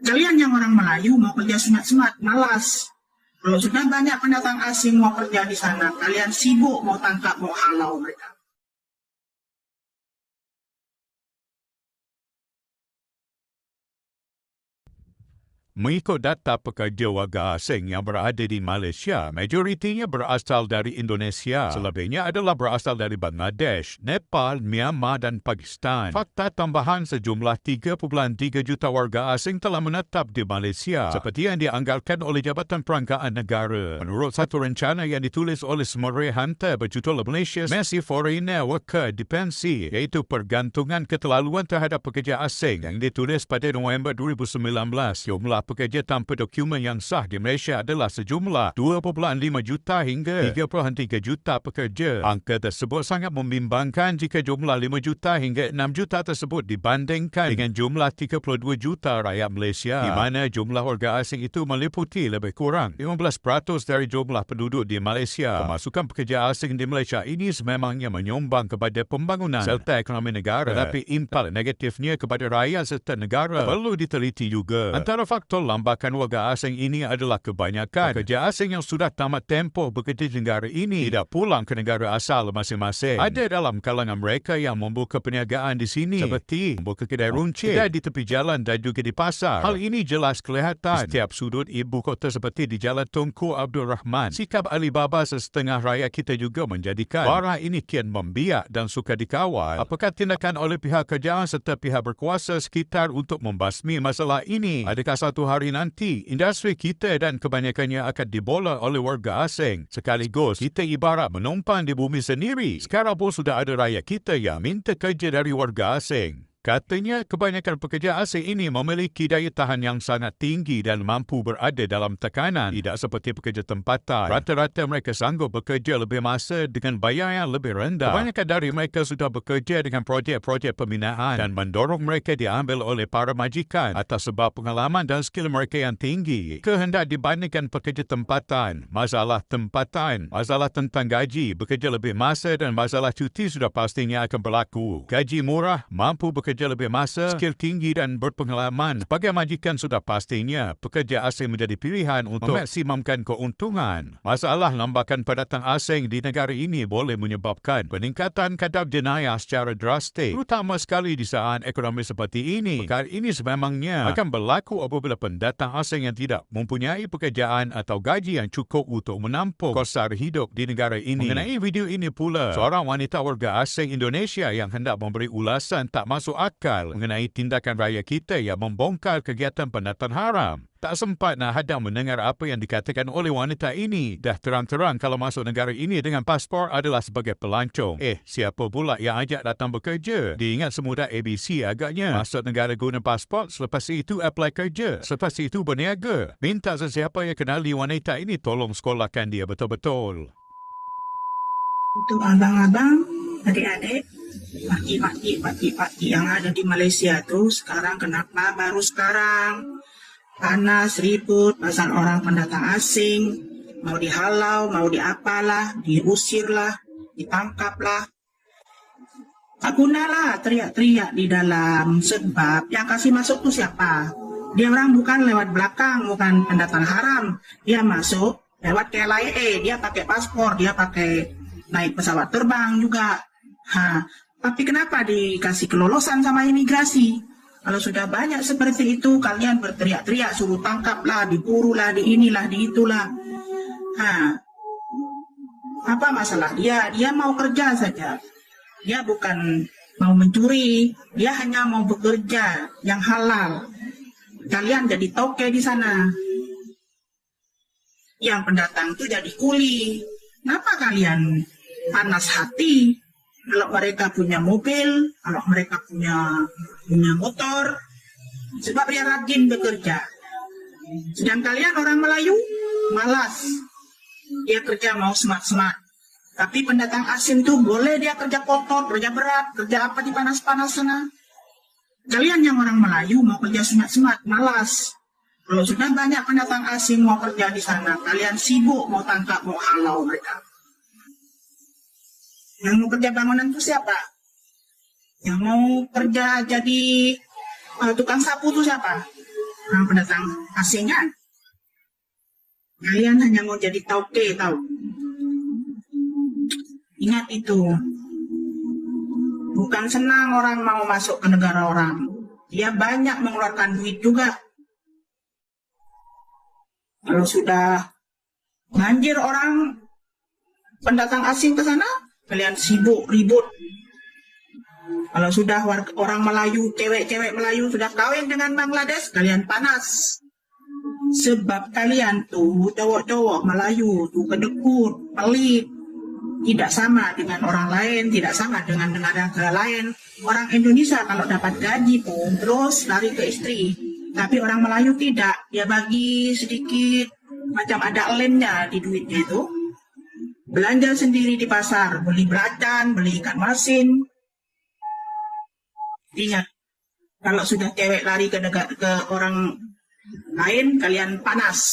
Kalian yang orang Melayu mau kerja semat-semat, malas. Kalau sudah banyak pendatang asing mau kerja di sana, kalian sibuk mau tangkap, mau halau mereka. Mengikut data pekerja warga asing yang berada di Malaysia, majoritinya berasal dari Indonesia. Selebihnya adalah berasal dari Bangladesh, Nepal, Myanmar dan Pakistan. Fakta tambahan sejumlah 3.3 juta warga asing telah menetap di Malaysia seperti yang dianggarkan oleh Jabatan Perangkaan Negara. Menurut satu rencana yang ditulis oleh Smurray Hunter berjudul Malaysia's Massive Foreigner Worker Dependency, iaitu pergantungan keterlaluan terhadap pekerja asing yang ditulis pada November 2019, jumlah pekerja tanpa dokumen yang sah di Malaysia adalah sejumlah 2.5 juta hingga 3.3 juta pekerja. Angka tersebut sangat membimbangkan jika jumlah 5 juta hingga 6 juta tersebut dibandingkan dengan jumlah 32 juta rakyat Malaysia, di mana jumlah warga asing itu meliputi lebih kurang 15% dari jumlah penduduk di Malaysia. Pemasukan pekerja asing di Malaysia ini sememangnya menyumbang kepada pembangunan serta ekonomi negara, tetapi impak negatifnya kepada rakyat serta negara perlu diteliti juga. Antara faktor lambakan warga asing ini adalah kebanyakan pekerja asing yang sudah tamat tempoh bekerja di negara ini tidak pulang ke negara asal masing-masing. Ada dalam kalangan mereka yang membuka perniagaan di sini seperti membuka kedai runcit, kedai di tepi jalan dan juga di pasar. Hal ini jelas kelihatan di setiap sudut ibu kota seperti di Jalan Tunku Abdul Rahman. Sikap Alibaba sesetengah rakyat kita juga menjadikan barang ini kian membiak dan suka dikawal. Apakah tindakan oleh pihak kerajaan serta pihak berkuasa sekitar untuk membasmi masalah ini? Adakah satu hari nanti industri kita dan kebanyakannya akan dibola oleh warga asing? Sekaligus kita ibarat menumpang di bumi sendiri. Sekarang pun sudah ada rakyat kita yang minta kerja dari warga asing. Katanya kebanyakan pekerja asing ini memiliki daya tahan yang sangat tinggi dan mampu berada dalam tekanan, tidak seperti pekerja tempatan. Rata-rata mereka sanggup bekerja lebih masa dengan bayar yang lebih rendah. Kebanyakan dari mereka sudah bekerja dengan projek-projek pembinaan dan mendorong mereka diambil oleh para majikan atas sebab pengalaman dan skill mereka yang tinggi. Kehendak dibandingkan pekerja tempatan, masalah tentang gaji, bekerja lebih masa dan masalah cuti sudah pastinya akan berlaku. Gaji murah, mampu bekerja lebih masa, skill tinggi dan berpengalaman. Sebagai majikan sudah pastinya pekerja asing menjadi pilihan untuk maksimumkan keuntungan. Masalah lambakan pendatang asing di negara ini boleh menyebabkan peningkatan kadar jenayah secara drastik, terutama sekali di saat ekonomi seperti ini. Perkara ini sememangnya akan berlaku apabila pendatang asing yang tidak mempunyai pekerjaan atau gaji yang cukup untuk menampung kos sara hidup di negara ini. Mengenai video ini pula, seorang wanita warga asing Indonesia yang hendak memberi ulasan tak masuk akal mengenai tindakan rakyat kita yang membongkar kegiatan pendatang haram. Tak sempat nak hadang mendengar apa yang dikatakan oleh wanita ini. Dah terang-terang kalau masuk negara ini dengan paspor adalah sebagai pelancong. Siapa pula yang ajak datang bekerja? Diingat semudah ABC agaknya. Masuk negara guna paspor, selepas itu apply kerja. Selepas itu berniaga. Minta sesiapa yang kenali wanita ini tolong sekolahkan dia betul-betul. Untuk abang-abang, adik-adik, pakcik-pakcik yang ada di Malaysia tuh sekarang kenapa baru sekarang panas ribut pasal orang pendatang asing, mau dihalau, mau diapalah, diusirlah, ditangkaplah. Tak gunalah teriak-teriak di dalam, sebab yang kasih masuk tuh siapa? Dia orang bukan lewat belakang, bukan pendatang haram. Dia masuk lewat KLIA, dia pakai paspor, dia pakai naik pesawat terbang juga. Tapi kenapa dikasih kelolosan sama imigrasi? Kalau sudah banyak seperti itu, kalian berteriak-teriak, suruh tangkaplah, diburulah, di inilah, di itulah. Apa masalah dia? Dia mau kerja saja. Dia bukan mau mencuri, dia hanya mau bekerja yang halal. Kalian jadi toke di sana. Yang pendatang itu jadi kuli. Kenapa kalian panas hati? Kalau mereka punya mobil, kalau mereka punya motor, sebab dia rajin bekerja. Sedang kalian orang Melayu, malas. Dia kerja mau smart-smart. Tapi pendatang asing tuh boleh dia kerja kotor, kerja berat, kerja apa di panas-panas sana. Kalian yang orang Melayu mau kerja smart-smart, malas. Kalau sudah banyak pendatang asing mau kerja di sana, kalian sibuk mau tangkap, mau halau mereka. Yang mau kerja bangunan itu siapa? Yang mau kerja jadi tukang sapu itu siapa? orang pendatang asingnya. Kalian hanya mau jadi tauke, tahu? Ingat itu. Bukan senang orang mau masuk ke negara orang. Dia banyak mengeluarkan duit juga. Kalau sudah banjir orang pendatang asing ke sana, kalian sibuk, ribut. Kalau sudah orang Melayu, cewek-cewek Melayu sudah kawin dengan Bangladesh, kalian panas. Sebab kalian tuh cowok-cowok Melayu tuh kedekut, pelit, tidak sama dengan orang lain, tidak sama dengan negara lain. Orang Indonesia kalau dapat gaji pun terus lari ke istri, tapi orang Melayu tidak, dia bagi sedikit, macam ada lemnya di duitnya itu. Belanja sendiri di pasar, beli belacan, beli ikan masin. Ingat, kalau sudah cewek lari ke orang lain, kalian panas.